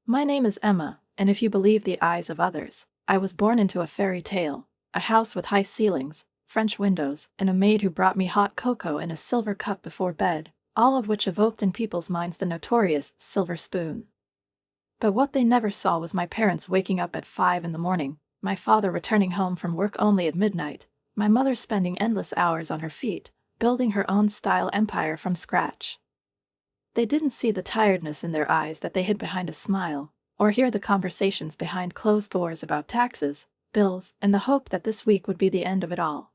My name is Emma, and if you believe the eyes of others, I was born into a fairy tale, a house with high ceilings, French windows, and a maid who brought me hot cocoa in a silver cup before bed, all of which evoked in people's minds the notorious silver spoon. But what they never saw was my parents waking up at 5 in the morning, my father returning home from work only at midnight, my mother spending endless hours on her feet, building her own style empire from scratch. They didn't see the tiredness in their eyes that they hid behind a smile, or hear the conversations behind closed doors about taxes, bills, and the hope that this week would be the end of it all.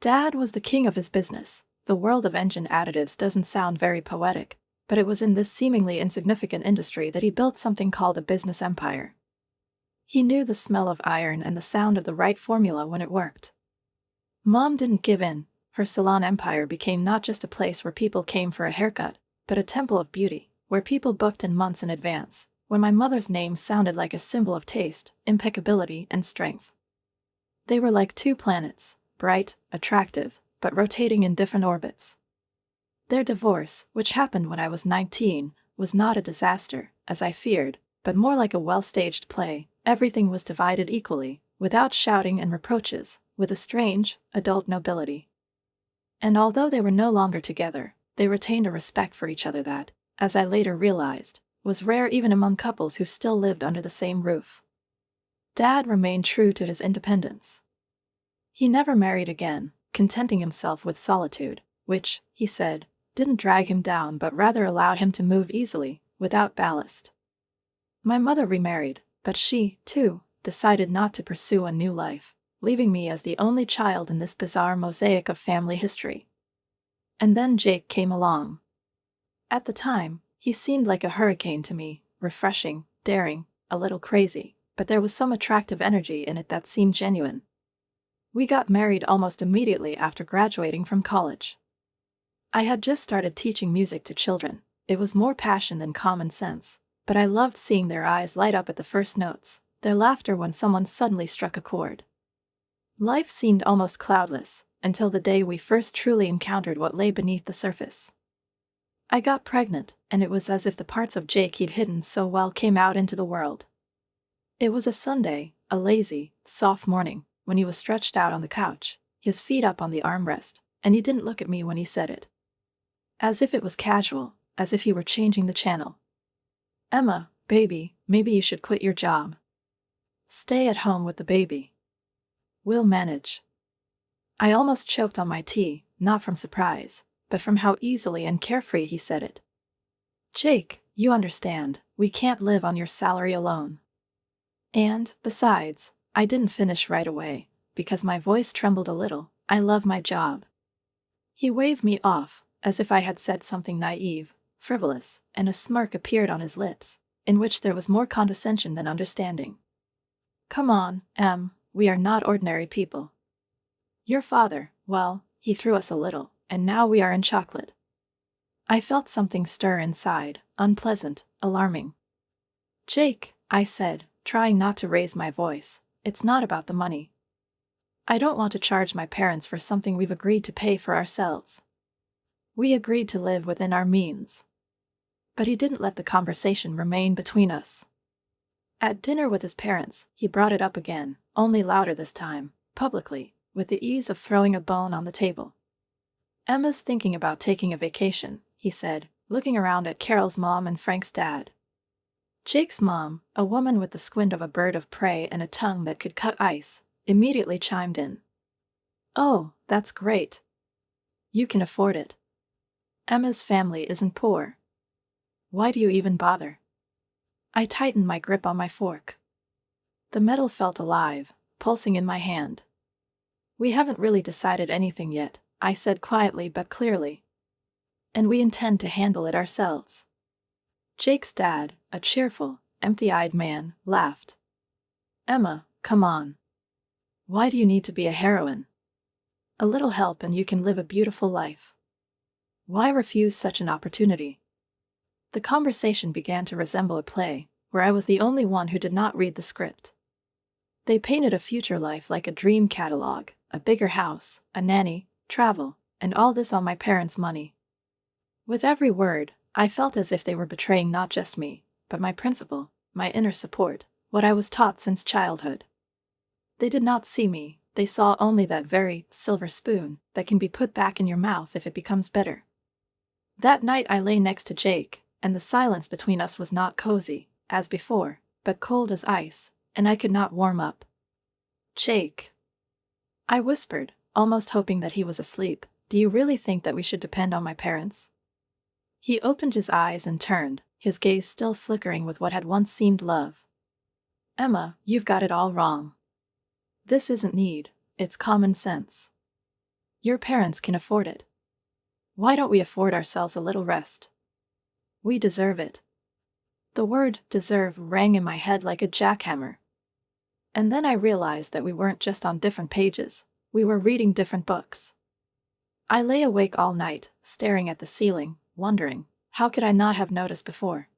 Dad was the king of his business. The world of engine additives doesn't sound very poetic, but it was in this seemingly insignificant industry that he built something called a business empire. He knew the smell of iron and the sound of the right formula when it worked. Mom didn't give in. Her salon empire became not just a place where people came for a haircut, but a temple of beauty, where people booked in months in advance, when my mother's name sounded like a symbol of taste, impeccability, and strength. They were like two planets, bright, attractive, but rotating in different orbits. Their divorce, which happened when I was 19, was not a disaster, as I feared, but more like a well-staged play. Everything was divided equally, without shouting and reproaches, with a strange, adult nobility. And although they were no longer together, they retained a respect for each other that, as I later realized, was rare even among couples who still lived under the same roof. Dad remained true to his independence. He never married again, contenting himself with solitude, which, he said, didn't drag him down but rather allowed him to move easily, without ballast. My mother remarried, but she, too, decided not to pursue a new life, leaving me as the only child in this bizarre mosaic of family history. And then Jake came along. At the time, he seemed like a hurricane to me, refreshing, daring, a little crazy, but there was some attractive energy in it that seemed genuine. We got married almost immediately after graduating from college. I had just started teaching music to children. It was more passion than common sense, but I loved seeing their eyes light up at the first notes, their laughter when someone suddenly struck a chord. Life seemed almost cloudless, until the day we first truly encountered what lay beneath the surface. I got pregnant, and it was as if the parts of Jake he'd hidden so well came out into the world. It was a Sunday, a lazy, soft morning, when he was stretched out on the couch, his feet up on the armrest, and he didn't look at me when he said it. As if it was casual, as if he were changing the channel. "Emma, baby, maybe you should quit your job. Stay at home with the baby. We'll manage." I almost choked on my tea, not from surprise, but from how easily and carefree he said it. "Jake, you understand, we can't live on your salary alone." And, besides, I didn't finish right away, because my voice trembled a little. I love my job. He waved me off, as if I had said something naive, frivolous, and a smirk appeared on his lips, in which there was more condescension than understanding. "Come on, Em, we are not ordinary people. Your father, well, he threw us a little, and now we are in chocolate." I felt something stir inside, unpleasant, alarming. "Jake," I said, trying not to raise my voice, "it's not about the money. I don't want to charge my parents for something we've agreed to pay for ourselves. We agreed to live within our means." But he didn't let the conversation remain between us. At dinner with his parents, he brought it up again, only louder this time, publicly, with the ease of throwing a bone on the table. "Emma's thinking about taking a vacation," he said, looking around at Carol's mom and Frank's dad. Jake's mom, a woman with the squint of a bird of prey and a tongue that could cut ice, immediately chimed in. "Oh, that's great. You can afford it. Emma's family isn't poor. Why do you even bother?" I tightened my grip on my fork. The metal felt alive, pulsing in my hand. "We haven't really decided anything yet," I said quietly but clearly. "And we intend to handle it ourselves." Jake's dad, a cheerful, empty-eyed man, laughed. "Emma, come on. Why do you need to be a heroine? A little help and you can live a beautiful life. Why refuse such an opportunity?" The conversation began to resemble a play, where I was the only one who did not read the script. They painted a future life like a dream catalog, a bigger house, a nanny, travel, and all this on my parents' money. With every word, I felt as if they were betraying not just me, but my principal, my inner support, what I was taught since childhood. They did not see me, they saw only that very silver spoon that can be put back in your mouth if it becomes bitter. That night I lay next to Jake, and the silence between us was not cozy, as before, but cold as ice, and I could not warm up. "Jake," I whispered, almost hoping that he was asleep, "do you really think that we should depend on my parents?" He opened his eyes and turned, his gaze still flickering with what had once seemed love. "Emma, you've got it all wrong. This isn't need, it's common sense. Your parents can afford it. Why don't we afford ourselves a little rest? We deserve it." The word deserve rang in my head like a jackhammer. And then I realized that we weren't just on different pages, we were reading different books. I lay awake all night, staring at the ceiling, wondering, how could I not have noticed before?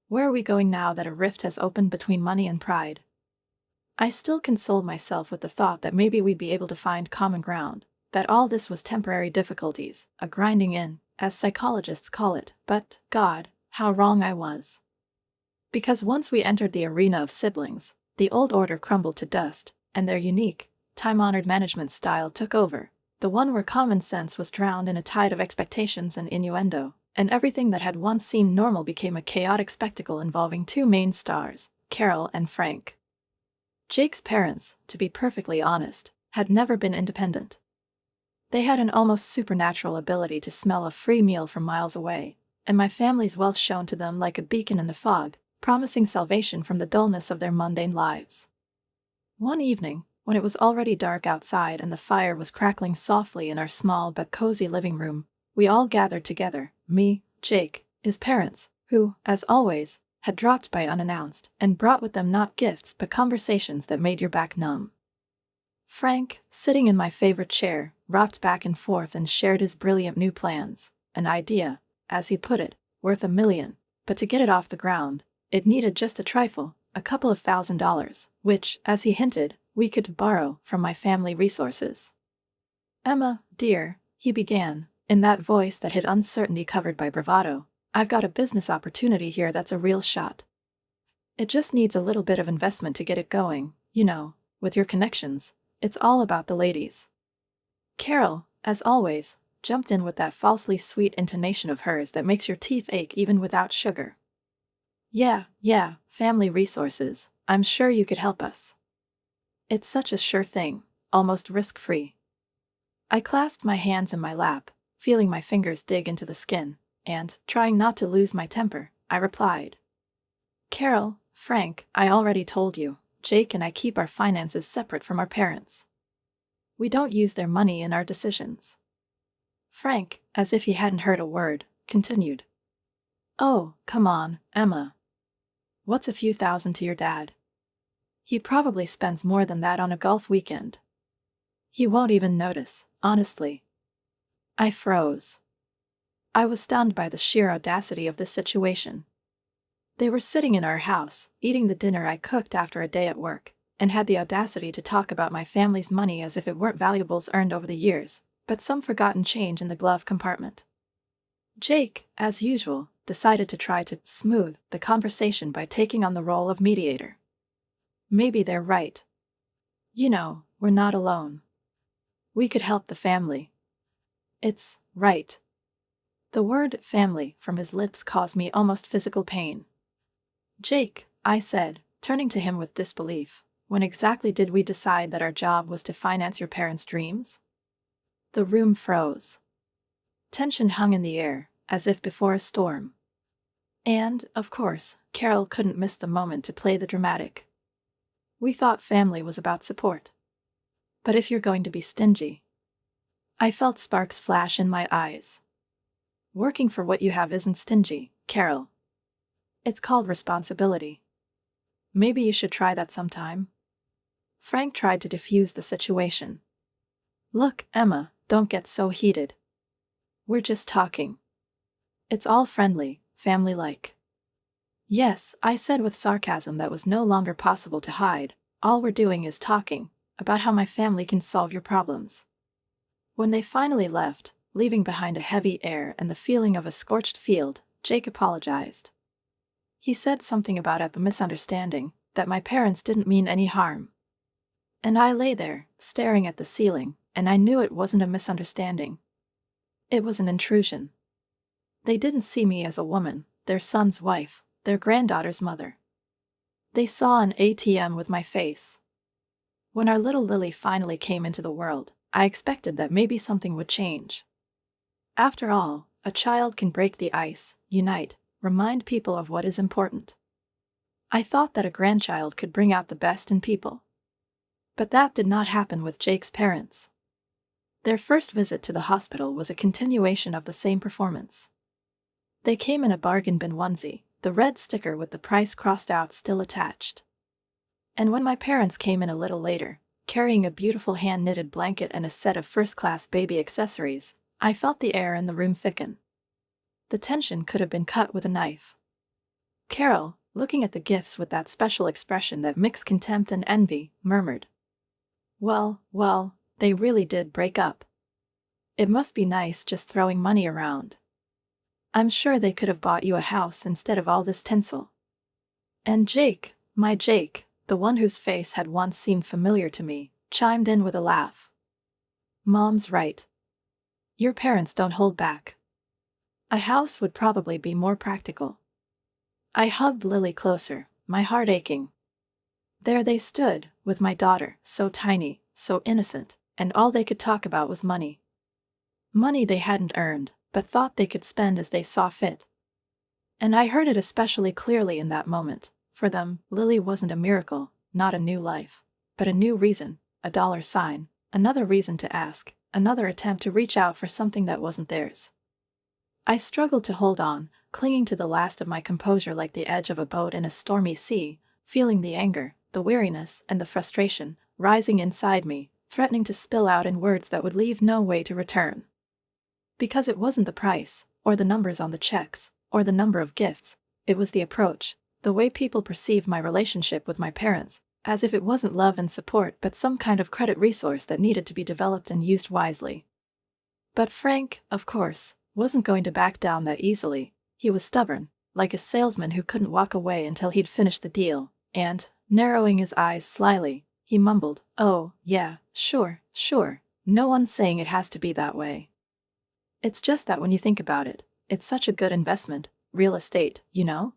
Where are we going now that a rift has opened between money and pride? I still consoled myself with the thought that maybe we'd be able to find common ground, that all this was temporary difficulties, a grinding in, as psychologists call it, but, God, how wrong I was. Because once we entered the arena of siblings, the old order crumbled to dust, and their unique, time-honored management style took over, the one where common sense was drowned in a tide of expectations and innuendo, and everything that had once seemed normal became a chaotic spectacle involving two main stars, Carol and Frank. Jake's parents, to be perfectly honest, had never been independent. They had an almost supernatural ability to smell a free meal from miles away, and my family's wealth shone to them like a beacon in the fog, promising salvation from the dullness of their mundane lives. One evening, when it was already dark outside and the fire was crackling softly in our small but cozy living room, we all gathered together, me, Jake, his parents, who, as always, had dropped by unannounced and brought with them not gifts but conversations that made your back numb. Frank, sitting in my favorite chair, rocked back and forth and shared his brilliant new plans, an idea, as he put it, worth $1 million, but to get it off the ground, it needed just a trifle, a couple of $1,000s, which, as he hinted, we could borrow from my family resources. "Emma, dear," he began, in that voice that hid uncertainty covered by bravado, "I've got a business opportunity here that's a real shot. It just needs a little bit of investment to get it going, you know, with your connections. It's all about the ladies." Carol, as always, jumped in with that falsely sweet intonation of hers that makes your teeth ache even without sugar. Yeah, family resources, I'm sure you could help us. It's such a sure thing, almost risk-free." I clasped my hands in my lap, feeling my fingers dig into the skin, and, trying not to lose my temper, I replied, "Carol, Frank, I already told you, Jake and I keep our finances separate from our parents. We don't use their money in our decisions." Frank, as if he hadn't heard a word, continued, "Oh, come on, Emma. What's a few thousand to your dad? He probably spends more than that on a golf weekend. He won't even notice, honestly." I froze. I was stunned by the sheer audacity of this situation. They were sitting in our house, eating the dinner I cooked after a day at work, and had the audacity to talk about my family's money as if it weren't valuables earned over the years, but some forgotten change in the glove compartment. Jake, as usual, decided to try to smooth the conversation by taking on the role of mediator. "Maybe they're right. You know, we're not alone. We could help the family. It's right." The word family from his lips caused me almost physical pain. "Jake," I said, turning to him with disbelief, "when exactly did we decide that our job was to finance your parents' dreams?" The room froze. Tension hung in the air, as if before a storm. And, of course, Carol couldn't miss the moment to play the dramatic. "We thought family was about support. But if you're going to be stingy..." I felt sparks flash in my eyes. "Working for what you have isn't stingy, Carol. It's called responsibility. Maybe you should try that sometime." Frank tried to defuse the situation. "Look, Emma, don't get so heated. We're just talking. It's all friendly, family-like." "Yes," I said with sarcasm that was no longer possible to hide, "all we're doing is talking about how my family can solve your problems." When they finally left, leaving behind a heavy air and the feeling of a scorched field, Jake apologized. He said something about a misunderstanding, that my parents didn't mean any harm. And I lay there, staring at the ceiling, and I knew it wasn't a misunderstanding. It was an intrusion. They didn't see me as a woman, their son's wife, their granddaughter's mother. They saw an ATM with my face. When our little Lily finally came into the world, I expected that maybe something would change. After all, a child can break the ice, unite, remind people of what is important. I thought that a grandchild could bring out the best in people. But that did not happen with Jake's parents. Their first visit to the hospital was a continuation of the same performance. They came in a bargain bin onesie, the red sticker with the price crossed out still attached. And when my parents came in a little later, carrying a beautiful hand-knitted blanket and a set of first-class baby accessories, I felt the air in the room thicken. The tension could have been cut with a knife. Carol, looking at the gifts with that special expression that mixed contempt and envy, murmured, well, they really did break up. It must be nice just throwing money around. I'm sure they could have bought you a house instead of all this tinsel. And Jake, my Jake, the one whose face had once seemed familiar to me, chimed in with a laugh. Mom's right. Your parents don't hold back. A house would probably be more practical. I hugged Lily closer, my heart aching. There they stood, with my daughter, so tiny, so innocent, and all they could talk about was money. Money they hadn't earned, but thought they could spend as they saw fit. And I heard it especially clearly in that moment. For them, Lily wasn't a miracle, not a new life, but a new reason, a dollar sign, another reason to ask, another attempt to reach out for something that wasn't theirs. I struggled to hold on, clinging to the last of my composure like the edge of a boat in a stormy sea, feeling the anger, the weariness, and the frustration rising inside me, threatening to spill out in words that would leave no way to return. Because it wasn't the price, or the numbers on the checks, or the number of gifts, it was the approach, the way people perceived my relationship with my parents, as if it wasn't love and support but some kind of credit resource that needed to be developed and used wisely. But Frank, of course, wasn't going to back down that easily. He was stubborn, like a salesman who couldn't walk away until he'd finished the deal, and, narrowing his eyes slyly, he mumbled, oh, yeah, sure, no one's saying it has to be that way. It's just that when you think about it, it's such a good investment, real estate, you know?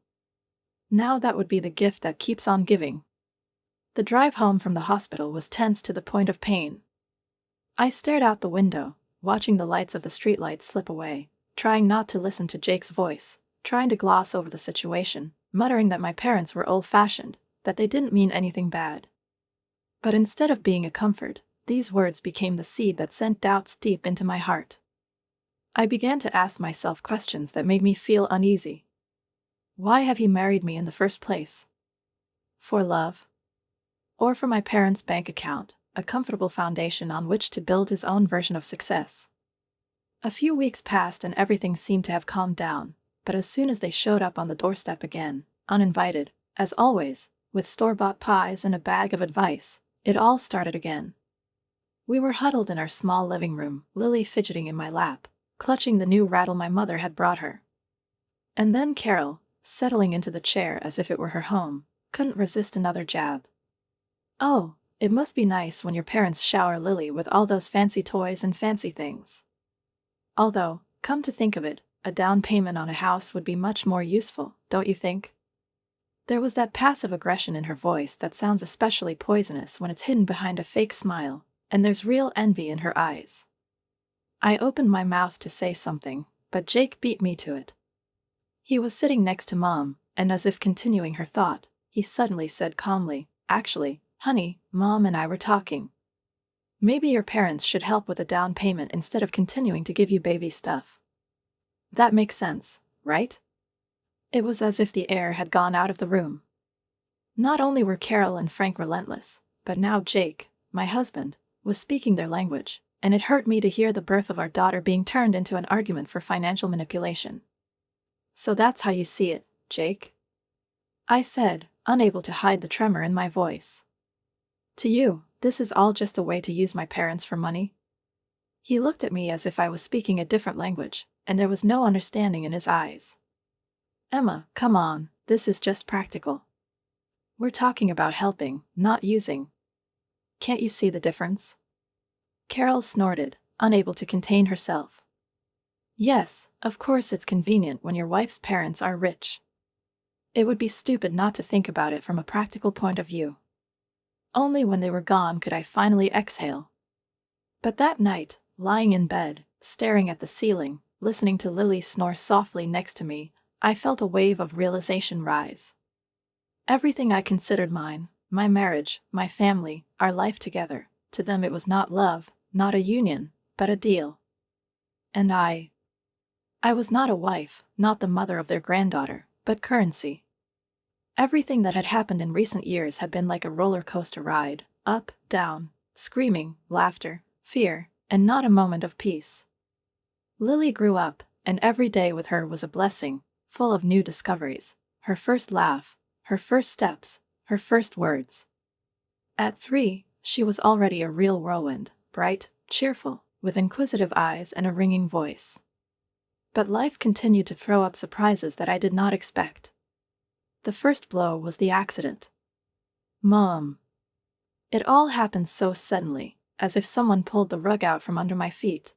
Now that would be the gift that keeps on giving. The drive home from the hospital was tense to the point of pain. I stared out the window, watching the lights of the streetlights slip away, trying not to listen to Jake's voice, trying to gloss over the situation, muttering that my parents were old-fashioned, that they didn't mean anything bad. But instead of being a comfort, these words became the seed that sent doubts deep into my heart. I began to ask myself questions that made me feel uneasy. Why have he married me in the first place? For love? Or for my parents' bank account, a comfortable foundation on which to build his own version of success? A few weeks passed and everything seemed to have calmed down, but as soon as they showed up on the doorstep again, uninvited, as always, with store-bought pies and a bag of advice, it all started again. We were huddled in our small living room, Lily fidgeting in my lap, clutching the new rattle my mother had brought her. And then Carol, settling into the chair as if it were her home, couldn't resist another jab. Oh, it must be nice when your parents shower Lily with all those fancy toys and fancy things. Although, come to think of it, a down payment on a house would be much more useful, don't you think? There was that passive aggression in her voice that sounds especially poisonous when it's hidden behind a fake smile, and there's real envy in her eyes. I opened my mouth to say something, but Jake beat me to it. He was sitting next to Mom, and as if continuing her thought, he suddenly said calmly, actually, honey, Mom and I were talking. Maybe your parents should help with a down payment instead of continuing to give you baby stuff. That makes sense, right? It was as if the air had gone out of the room. Not only were Carol and Frank relentless, but now Jake, my husband, was speaking their language, and it hurt me to hear the birth of our daughter being turned into an argument for financial manipulation. So that's how you see it, Jake? I said, unable to hide the tremor in my voice. To you, this is all just a way to use my parents for money? He looked at me as if I was speaking a different language, and there was no understanding in his eyes. Emma, come on, This is just practical. We're talking about helping, not using. Can't you see the difference? Carol snorted, unable to contain herself. Yes, of course it's convenient when your wife's parents are rich. It would be stupid not to think about it from a practical point of view. Only when they were gone could I finally exhale. But that night, lying in bed, staring at the ceiling, listening to Lily snore softly next to me, I felt a wave of realization rise. Everything I considered mine, my marriage, my family, our life together, to them it was not love, not a union, but a deal. And I was not a wife, not the mother of their granddaughter, but currency. Everything that had happened in recent years had been like a roller coaster ride, up, down, screaming, laughter, fear, and not a moment of peace. Lily grew up, and every day with her was a blessing, full of new discoveries, her first laugh, her first steps, her first words. At 3, she was already a real whirlwind, bright, cheerful, with inquisitive eyes and a ringing voice. But life continued to throw up surprises that I did not expect. The first blow was the accident. Mom. It all happened so suddenly, as if someone pulled the rug out from under my feet.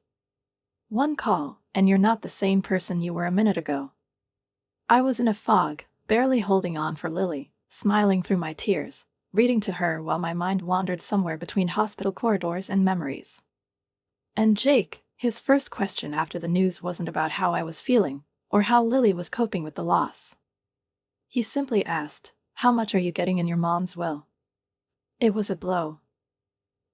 One call, and you're not the same person you were a minute ago. I was in a fog, barely holding on for Lily, smiling through my tears, reading to her while my mind wandered somewhere between hospital corridors and memories. And Jake, his first question after the news wasn't about how I was feeling, or how Lily was coping with the loss. He simply asked, "How much are you getting in your mom's will?" It was a blow.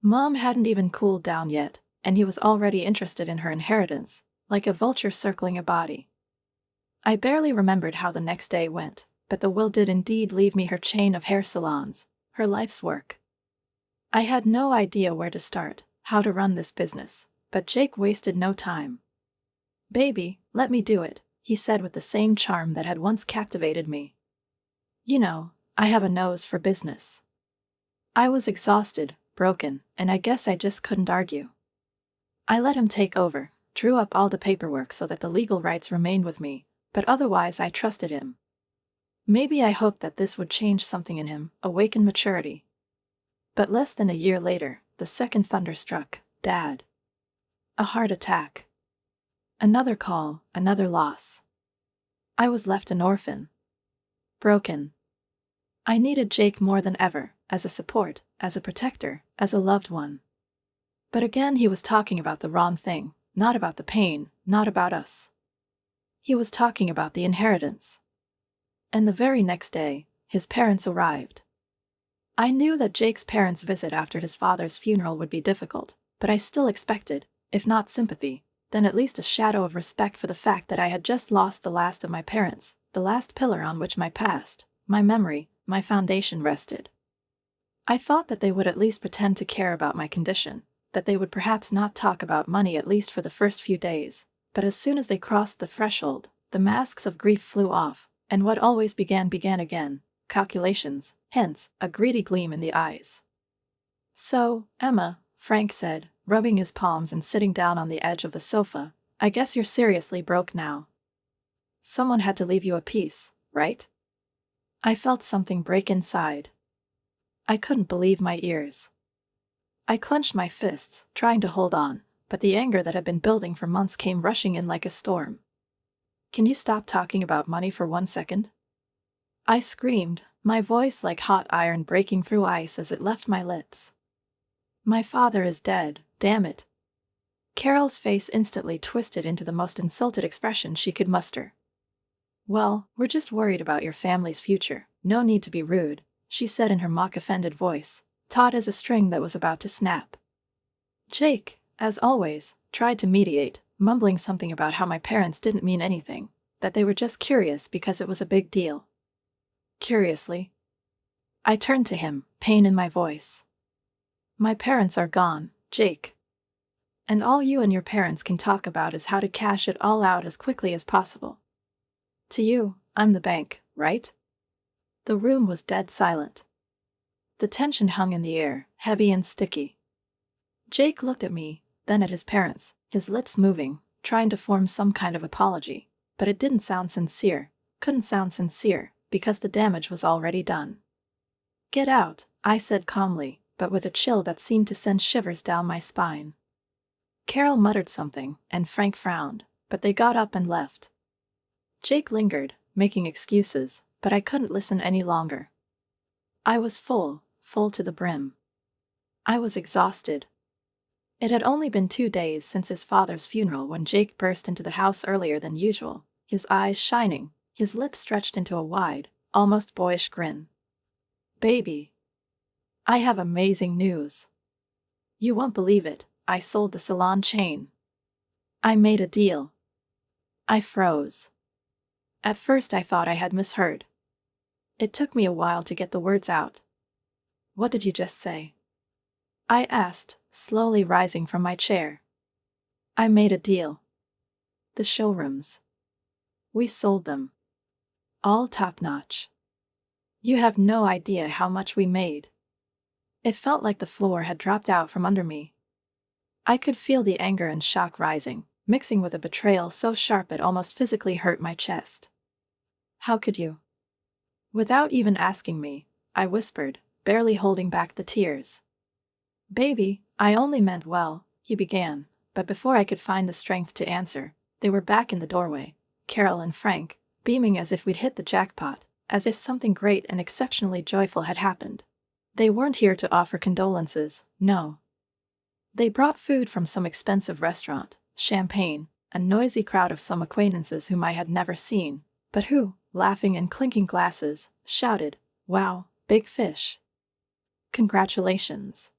Mom hadn't even cooled down yet, and he was already interested in her inheritance, like a vulture circling a body. I barely remembered how the next day went, but the will did indeed leave me her chain of hair salons, her life's work. I had no idea where to start, how to run this business, but Jake wasted no time. "Baby, let me do it," he said with the same charm that had once captivated me. You know, I have a nose for business. I was exhausted, broken, and I guess I just couldn't argue. I let him take over, drew up all the paperwork so that the legal rights remained with me, but otherwise I trusted him. Maybe I hoped that this would change something in him, awaken maturity. But less than a year later, the second thunder struck, Dad. A heart attack. Another call, another loss. I was left an orphan. Broken. I needed Jake more than ever, as a support, as a protector, as a loved one. But again he was talking about the wrong thing, not about the pain, not about us. He was talking about the inheritance. And the very next day, his parents arrived. I knew that Jake's parents' visit after his father's funeral would be difficult, but I still expected, if not sympathy, then at least a shadow of respect for the fact that I had just lost the last of my parents, the last pillar on which my past, my memory, my foundation rested. I thought that they would at least pretend to care about my condition, that they would perhaps not talk about money at least for the first few days, but as soon as they crossed the threshold, the masks of grief flew off, and what always began again, calculations, hence, a greedy gleam in the eyes. "So, Emma," Frank said, rubbing his palms and sitting down on the edge of the sofa, "I guess you're seriously broke now. Someone had to leave you a piece, right?" I felt something break inside. I couldn't believe my ears. I clenched my fists, trying to hold on, but the anger that had been building for months came rushing in like a storm. "Can you stop talking about money for 1 second?" I screamed, my voice like hot iron breaking through ice as it left my lips. "My father is dead, damn it." Carol's face instantly twisted into the most insulted expression she could muster. "Well, we're just worried about your family's future, no need to be rude," she said in her mock-offended voice, taut as a string that was about to snap. Jake, as always, tried to mediate, mumbling something about how my parents didn't mean anything, that they were just curious because it was a big deal. Curiously. I turned to him, pain in my voice. "My parents are gone, Jake. And all you and your parents can talk about is how to cash it all out as quickly as possible. To you, I'm the bank, right?" The room was dead silent. The tension hung in the air, heavy and sticky. Jake looked at me, then at his parents, his lips moving, trying to form some kind of apology, but it didn't sound sincere, couldn't sound sincere, because the damage was already done. Get out, I said calmly, but with a chill that seemed to send shivers down my spine. Carol muttered something, and Frank frowned, but they got up and left. Jake lingered, making excuses, but I couldn't listen any longer. I was full to the brim. I was exhausted. It had only been 2 days since his father's funeral when Jake burst into the house earlier than usual, his eyes shining, his lips stretched into a wide, almost boyish grin. Baby, I have amazing news. You won't believe it, I sold the salon chain. I made a deal. I froze. At first I thought I had misheard. It took me a while to get the words out. What did you just say? I asked, slowly rising from my chair. I made a deal. The showrooms. We sold them. All top-notch. You have no idea how much we made. It felt like the floor had dropped out from under me. I could feel the anger and shock rising, mixing with a betrayal so sharp it almost physically hurt my chest. How could you? Without even asking me, I whispered, barely holding back the tears. Baby, I only meant well, he began, but before I could find the strength to answer, they were back in the doorway, Carol and Frank, beaming as if we'd hit the jackpot, as if something great and exceptionally joyful had happened. They weren't here to offer condolences, no. They brought food from some expensive restaurant, champagne, a noisy crowd of some acquaintances whom I had never seen, but who, laughing and clinking glasses, shouted, "Wow, big fish." Congratulations.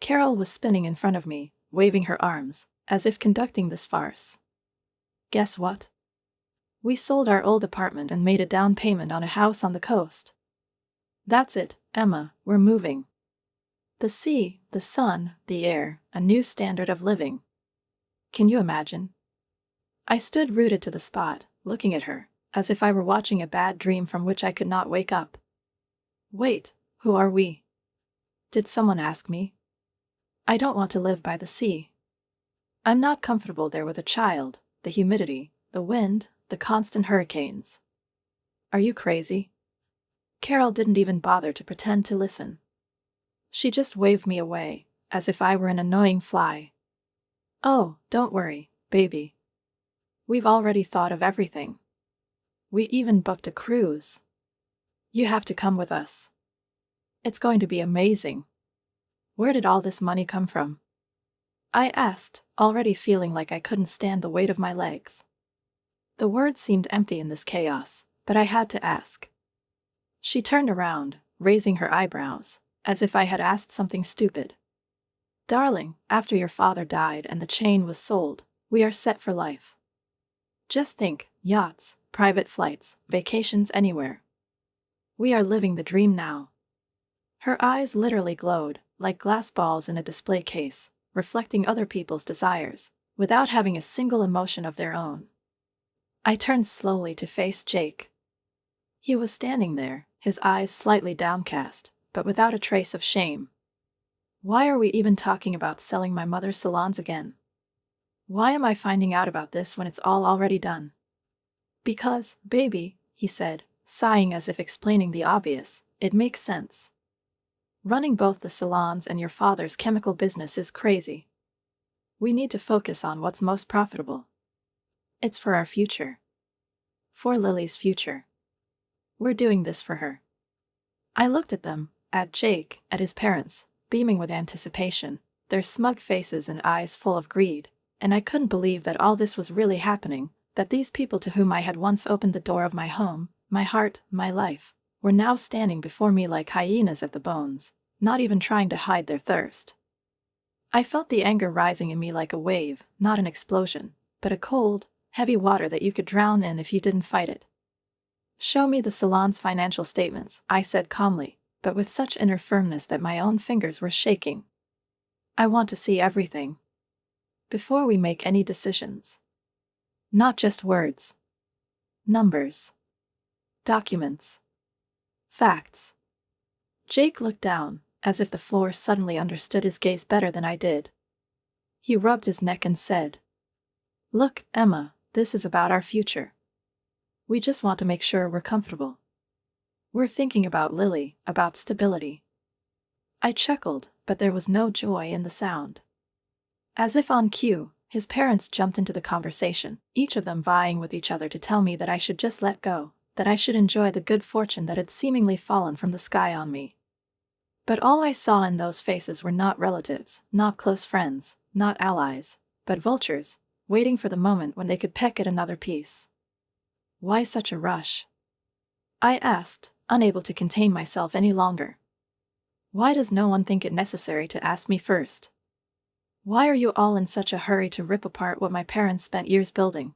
Carol was spinning in front of me, waving her arms, as if conducting this farce. Guess what? We sold our old apartment and made a down payment on a house on the coast. That's it, Emma, we're moving. The sea, the sun, the air, a new standard of living. Can you imagine? I stood rooted to the spot, looking at her, as if I were watching a bad dream from which I could not wake up. Wait, who are we? Did someone ask me? I don't want to live by the sea. I'm not comfortable there with a child, the humidity, the wind, the constant hurricanes. Are you crazy? Carol didn't even bother to pretend to listen. She just waved me away, as if I were an annoying fly. Oh, don't worry, baby. We've already thought of everything. We even booked a cruise. You have to come with us. It's going to be amazing. Where did all this money come from? I asked, already feeling like I couldn't stand the weight of my legs. The words seemed empty in this chaos, but I had to ask. She turned around, raising her eyebrows, as if I had asked something stupid. Darling, after your father died and the chain was sold, we are set for life. Just think, yachts, private flights, vacations anywhere. We are living the dream now. Her eyes literally glowed, like glass balls in a display case, reflecting other people's desires, without having a single emotion of their own. I turned slowly to face Jake. He was standing there, his eyes slightly downcast, but without a trace of shame. Why are we even talking about selling my mother's salons again? Why am I finding out about this when it's all already done? Because, baby, he said, sighing as if explaining the obvious, it makes sense. Running both the salons and your father's chemical business is crazy. We need to focus on what's most profitable. It's for our future. For Lily's future. We're doing this for her. I looked at them, at Jake, at his parents, beaming with anticipation, their smug faces and eyes full of greed, and I couldn't believe that all this was really happening, that these people to whom I had once opened the door of my home, my heart, my life, were now standing before me like hyenas at the bones, not even trying to hide their thirst. I felt the anger rising in me like a wave, not an explosion, but a cold, heavy water that you could drown in if you didn't fight it. Show me the salon's financial statements, I said calmly, but with such inner firmness that my own fingers were shaking. I want to see everything. Before we make any decisions. Not just words. Numbers. Documents. Facts. Jake looked down, as if the floor suddenly understood his gaze better than I did. He rubbed his neck and said, "Look, Emma, this is about our future. We just want to make sure we're comfortable. We're thinking about Lily, about stability. I chuckled, but there was no joy in the sound. As if on cue, his parents jumped into the conversation, each of them vying with each other to tell me that I should just let go, that I should enjoy the good fortune that had seemingly fallen from the sky on me. But all I saw in those faces were not relatives, not close friends, not allies, but vultures, waiting for the moment when they could peck at another piece. Why such a rush? I asked, unable to contain myself any longer. Why does no one think it necessary to ask me first? Why are you all in such a hurry to rip apart what my parents spent years building?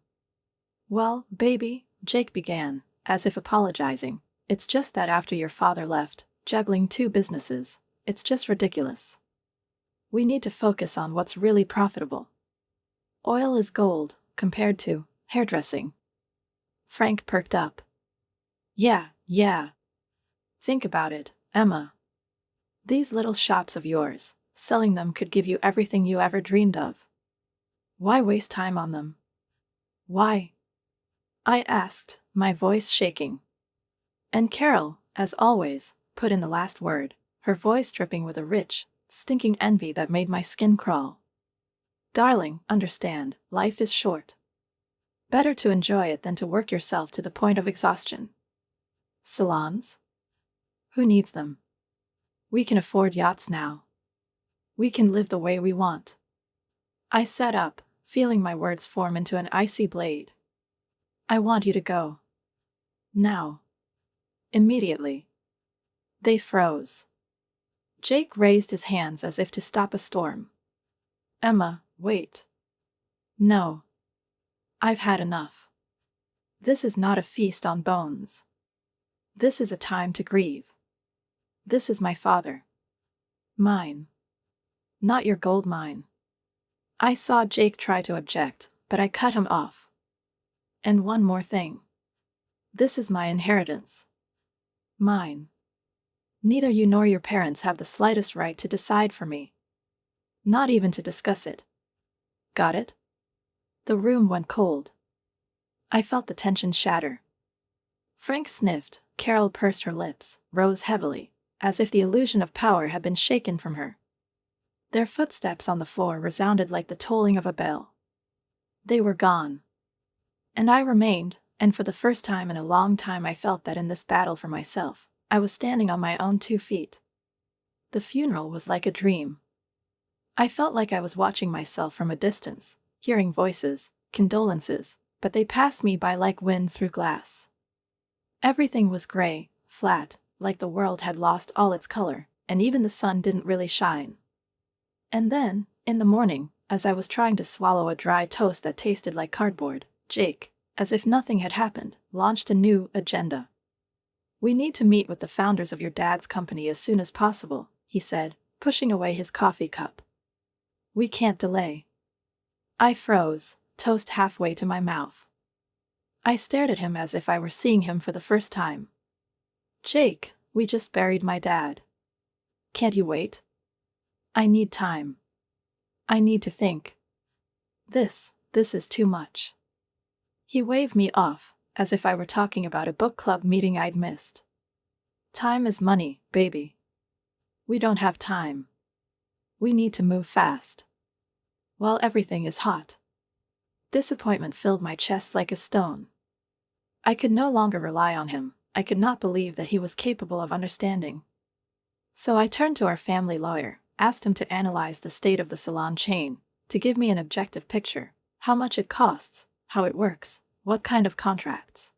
Well, baby, Jake began, as if apologizing, it's just that after your father left, juggling 2 businesses, it's just ridiculous. We need to focus on what's really profitable. Oil is gold, compared to hairdressing. Frank perked up. Yeah. Think about it, Emma. These little shops of yours, selling them could give you everything you ever dreamed of. Why waste time on them? Why? I asked, my voice shaking. And Carol, as always, put in the last word, her voice dripping with a rich, stinking envy that made my skin crawl. Darling, understand, life is short. Better to enjoy it than to work yourself to the point of exhaustion. Salons? Who needs them? We can afford yachts now. We can live the way we want. I sat up, feeling my words form into an icy blade. I want you to go. Now. Immediately. They froze. Jake raised his hands as if to stop a storm. Emma, wait. No. I've had enough. This is not a feast on bones. This is a time to grieve. This is my father. Mine. Not your gold mine. I saw Jake try to object, but I cut him off. And one more thing. This is my inheritance. Mine. Neither you nor your parents have the slightest right to decide for me. Not even to discuss it. Got it? The room went cold. I felt the tension shatter. Frank sniffed, Carol pursed her lips, rose heavily, as if the illusion of power had been shaken from her. Their footsteps on the floor resounded like the tolling of a bell. They were gone. And I remained, and for the first time in a long time I felt that in this battle for myself, I was standing on my own 2 feet. The funeral was like a dream. I felt like I was watching myself from a distance, hearing voices, condolences, but they passed me by like wind through glass. Everything was gray, flat, like the world had lost all its color, and even the sun didn't really shine. And then, in the morning, as I was trying to swallow a dry toast that tasted like cardboard, Jake, as if nothing had happened, launched a new agenda. We need to meet with the founders of your dad's company as soon as possible, he said, pushing away his coffee cup. We can't delay. I froze, toast halfway to my mouth. I stared at him as if I were seeing him for the first time. Jake, we just buried my dad. Can't you wait? I need time. I need to think. This is too much. He waved me off, as if I were talking about a book club meeting I'd missed. Time is money, baby. We don't have time. We need to move fast. While everything is hot. Disappointment filled my chest like a stone. I could no longer rely on him. I could not believe that he was capable of understanding. So I turned to our family lawyer, asked him to analyze the state of the salon chain, to give me an objective picture, how much it costs, how it works, what kind of contracts.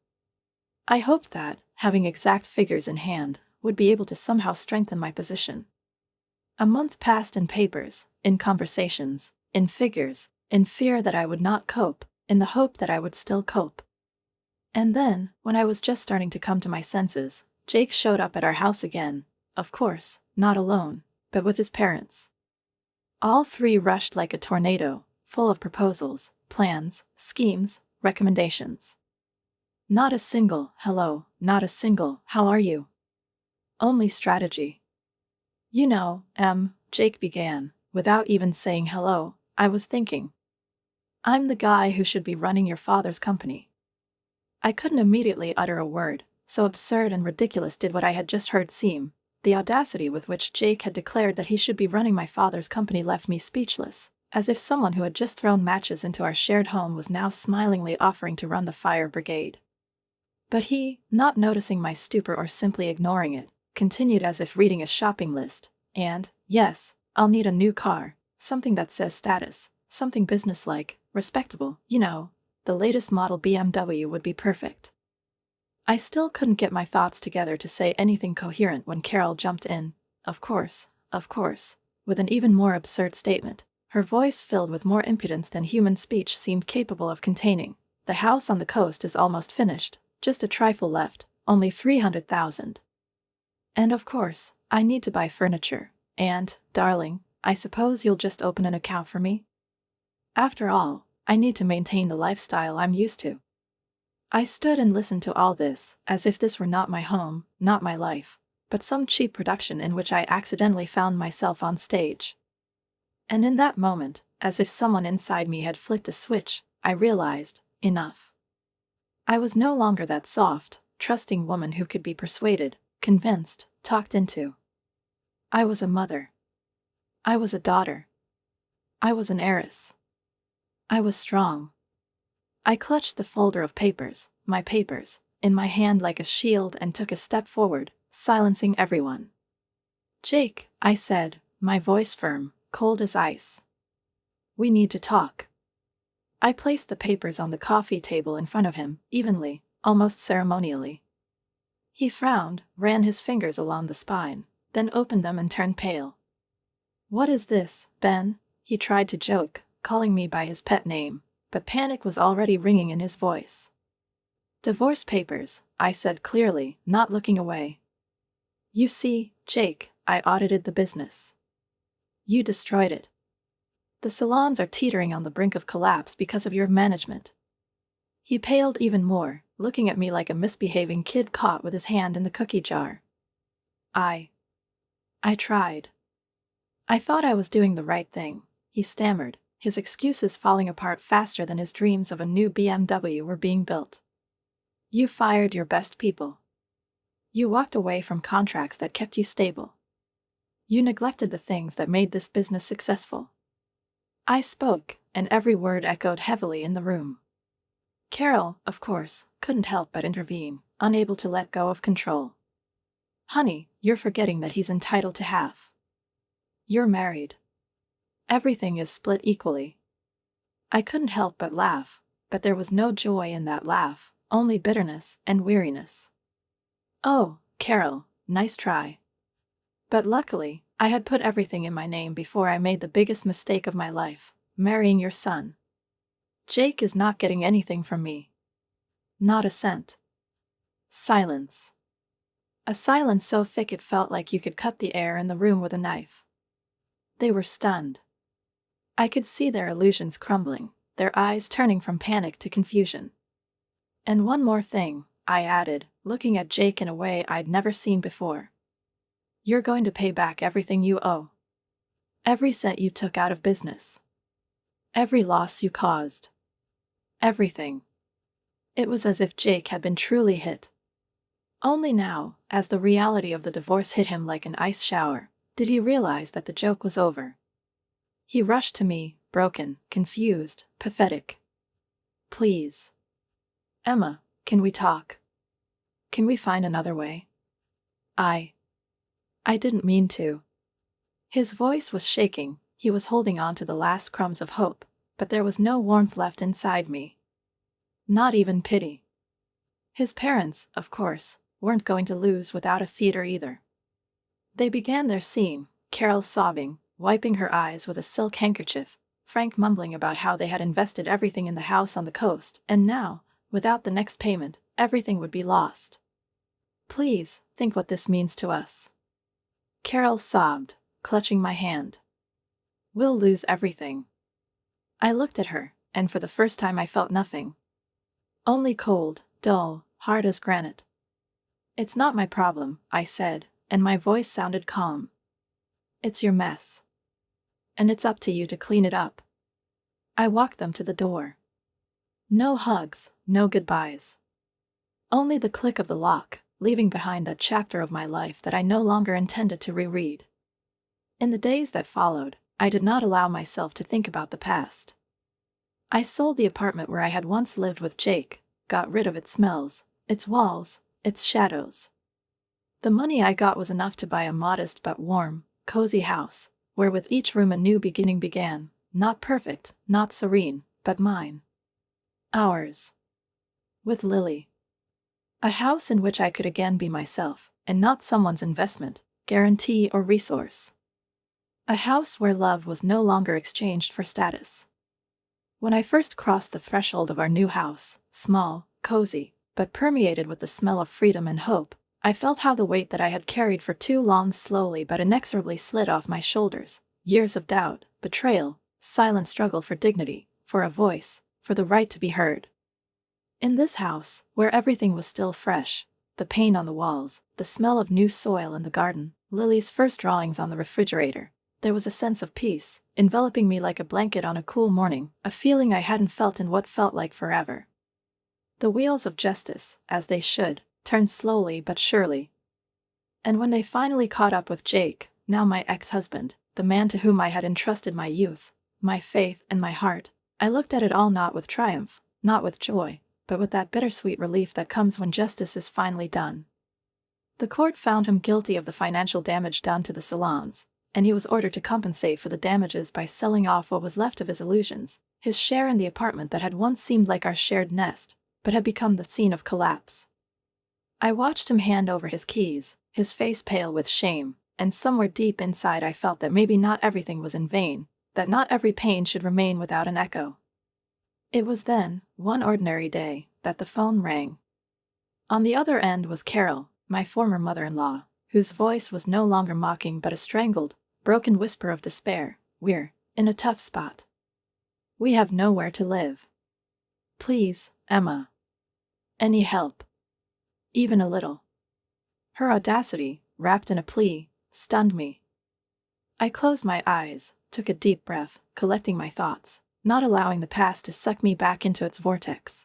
I hoped that, having exact figures in hand, would be able to somehow strengthen my position. A month passed in papers, in conversations, in figures, in fear that I would not cope, in the hope that I would still cope. And then, when I was just starting to come to my senses, Jake showed up at our house again, of course, not alone, but with his parents. All 3 rushed like a tornado, full of proposals, plans, schemes, recommendations. Not a single hello, not a single how are you. Only strategy. You know, Jake began, without even saying hello, I was thinking. I'm the guy who should be running your father's company. I couldn't immediately utter a word, So absurd and ridiculous did what I had just heard seem. The audacity with which Jake had declared that he should be running my father's company left me speechless, as if someone who had just thrown matches into our shared home was now smilingly offering to run the fire brigade. But he, not noticing my stupor or simply ignoring it, continued as if reading a shopping list. And, yes, I'll need a new car, something that says status, something businesslike, respectable, you know, the latest model BMW would be perfect. I still couldn't get my thoughts together to say anything coherent when Carol jumped in. Of course, with an even more absurd statement, her voice filled with more impudence than human speech seemed capable of containing. The house on the coast is almost finished, just a trifle left, only 300,000. And of course, I need to buy furniture, and, darling, I suppose you'll just open an account for me? After all, I need to maintain the lifestyle I'm used to. I stood and listened to all this, as if this were not my home, not my life, but some cheap production in which I accidentally found myself on stage. And in that moment, as if someone inside me had flicked a switch, I realized, enough. I was no longer that soft, trusting woman who could be persuaded, convinced, talked into. I was a mother. I was a daughter. I was an heiress. I was strong. I clutched the folder of papers, my papers, in my hand like a shield and took a step forward, silencing everyone. Jake, I said, my voice firm, cold as ice. We need to talk. I placed the papers on the coffee table in front of him, evenly, almost ceremonially. He frowned, ran his fingers along the spine, then opened them and turned pale. What is this, Ben? He tried to joke, calling me by his pet name, but panic was already ringing in his voice. Divorce papers, I said clearly, not looking away. You see, Jake, I audited the business. You destroyed it. The salons are teetering on the brink of collapse because of your management. He paled even more, looking at me like a misbehaving kid caught with his hand in the cookie jar. I tried. I thought I was doing the right thing, he stammered, his excuses falling apart faster than his dreams of a new BMW were being built. You fired your best people. You walked away from contracts that kept you stable. You neglected the things that made this business successful. I spoke, and every word echoed heavily in the room. Carol, of course, couldn't help but intervene, unable to let go of control. Honey, you're forgetting that he's entitled to half. You're married. Everything is split equally. I couldn't help but laugh, but there was no joy in that laugh, only bitterness and weariness. Oh, Carol, nice try. But luckily, I had put everything in my name before I made the biggest mistake of my life, marrying your son. Jake is not getting anything from me. Not a cent. Silence. A silence so thick it felt like you could cut the air in the room with a knife. They were stunned. I could see their illusions crumbling, their eyes turning from panic to confusion. And one more thing, I added, looking at Jake in a way I'd never seen before. You're going to pay back everything you owe. Every cent you took out of business. Every loss you caused. Everything. It was as if Jake had been truly hit. Only now, as the reality of the divorce hit him like an ice shower, did he realize that the joke was over. He rushed to me, broken, confused, pathetic. Please. Emma, can we talk? Can we find another way? I didn't mean to. His voice was shaking, he was holding on to the last crumbs of hope, but there was no warmth left inside me. Not even pity. His parents, of course, weren't going to lose without a feeder either. They began their scene, Carol sobbing, wiping her eyes with a silk handkerchief, Frank mumbling about how they had invested everything in the house on the coast, and now, without the next payment, everything would be lost. Please, think what this means to us. Carol sobbed, clutching my hand. We'll lose everything. I looked at her, and for the first time I felt nothing. Only cold, dull, hard as granite. It's not my problem, I said, and my voice sounded calm. It's your mess. And it's up to you to clean it up. I walked them to the door. No hugs, no goodbyes. Only the click of the lock, leaving behind that chapter of my life that I no longer intended to reread. In the days that followed, I did not allow myself to think about the past. I sold the apartment where I had once lived with Jake, got rid of its smells, its walls, its shadows. The money I got was enough to buy a modest but warm, cozy house, where with each room a new beginning began, not perfect, not serene, but mine. Ours. With Lily. A house in which I could again be myself, and not someone's investment, guarantee, or resource. A house where love was no longer exchanged for status. When I first crossed the threshold of our new house, small, cozy, but permeated with the smell of freedom and hope, I felt how the weight that I had carried for too long slowly but inexorably slid off my shoulders. Years of doubt, betrayal, silent struggle for dignity, for a voice, for the right to be heard. In this house, where everything was still fresh, the paint on the walls, the smell of new soil in the garden, Lily's first drawings on the refrigerator, there was a sense of peace, enveloping me like a blanket on a cool morning, a feeling I hadn't felt in what felt like forever. The wheels of justice, as they should, turned slowly but surely. And when they finally caught up with Jake, now my ex-husband, the man to whom I had entrusted my youth, my faith, and my heart, I looked at it all not with triumph, not with joy, but with that bittersweet relief that comes when justice is finally done. The court found him guilty of the financial damage done to the salons, and he was ordered to compensate for the damages by selling off what was left of his illusions, his share in the apartment that had once seemed like our shared nest, but had become the scene of collapse. I watched him hand over his keys, his face pale with shame, and somewhere deep inside I felt that maybe not everything was in vain, that not every pain should remain without an echo. It was then, one ordinary day, that the phone rang. On the other end was Carol, my former mother-in-law, whose voice was no longer mocking but a strangled, broken whisper of despair. "We're in a tough spot. We have nowhere to live. Please, Emma. Any help? Even a little." Her audacity, wrapped in a plea, stunned me. I closed my eyes, took a deep breath, collecting my thoughts, not allowing the past to suck me back into its vortex.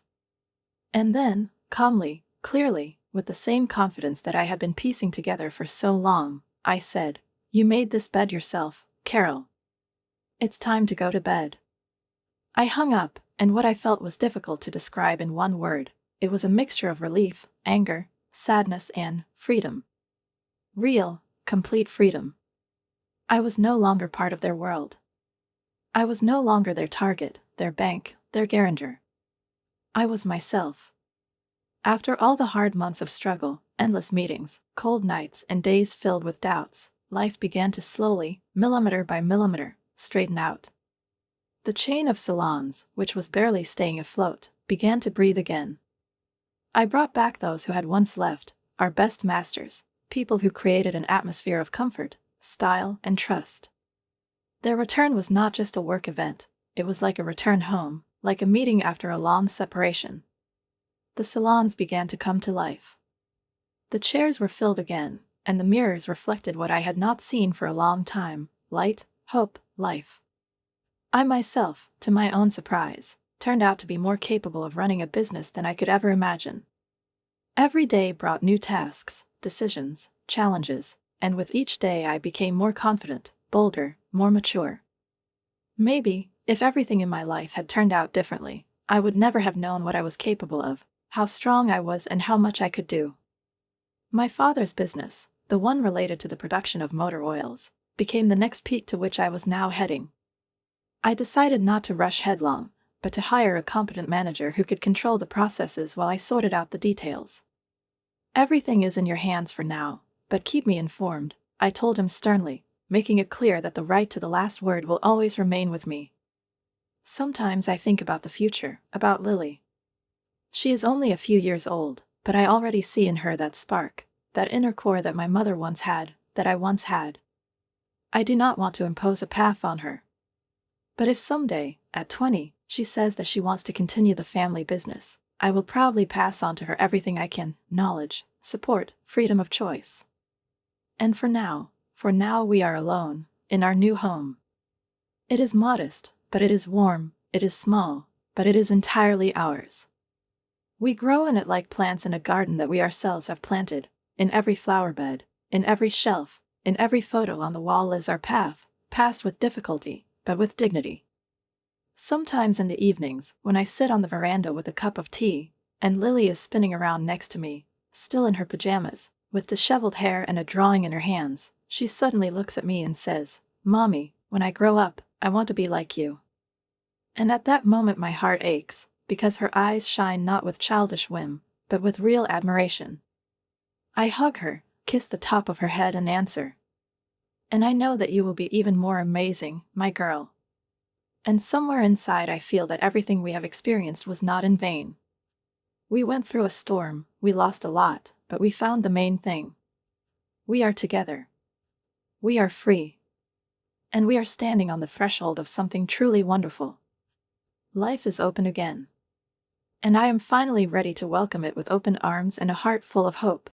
And then, calmly, clearly, with the same confidence that I had been piecing together for so long, I said, "You made this bed yourself, Carol. It's time to go to bed." I hung up, and what I felt was difficult to describe in one word. It was a mixture of relief, anger, sadness, and freedom. Real, complete freedom. I was no longer part of their world. I was no longer their target, their bank, their guarantor. I was myself. After all the hard months of struggle, endless meetings, cold nights, and days filled with doubts, life began to slowly, millimeter by millimeter, straighten out. The chain of salons, which was barely staying afloat, began to breathe again. I brought back those who had once left, our best masters, people who created an atmosphere of comfort, style, and trust. Their return was not just a work event, it was like a return home, like a meeting after a long separation. The salons began to come to life. The chairs were filled again, and the mirrors reflected what I had not seen for a long time: light, hope, life. I myself, to my own surprise, turned out to be more capable of running a business than I could ever imagine. Every day brought new tasks, decisions, challenges, and with each day I became more confident, bolder, more mature. Maybe, if everything in my life had turned out differently, I would never have known what I was capable of, how strong I was, and how much I could do. My father's business, the one related to the production of motor oils, became the next peak to which I was now heading. I decided not to rush headlong, but to hire a competent manager who could control the processes while I sorted out the details. "Everything is in your hands for now, but keep me informed," I told him sternly, making it clear that the right to the last word will always remain with me. Sometimes I think about the future, about Lily. She is only a few years old, but I already see in her that spark, that inner core that my mother once had, that I once had. I do not want to impose a path on her. But if someday, at 20, she says that she wants to continue the family business, I will proudly pass on to her everything I can: knowledge, support, freedom of choice. And for now we are alone, in our new home. It is modest, but it is warm, it is small, but it is entirely ours. We grow in it like plants in a garden that we ourselves have planted. In every flower bed, in every shelf, in every photo on the wall lives our path, passed with difficulty, but with dignity. Sometimes in the evenings, when I sit on the veranda with a cup of tea, and Lily is spinning around next to me, still in her pajamas, with disheveled hair and a drawing in her hands, she suddenly looks at me and says, "Mommy, when I grow up, I want to be like you." And at that moment my heart aches, because her eyes shine not with childish whim, but with real admiration. I hug her, kiss the top of her head and answer, "And I know that you will be even more amazing, my girl." And somewhere inside I feel that everything we have experienced was not in vain. We went through a storm, we lost a lot, but we found the main thing. We are together. We are free. And we are standing on the threshold of something truly wonderful. Life is open again. And I am finally ready to welcome it with open arms and a heart full of hope.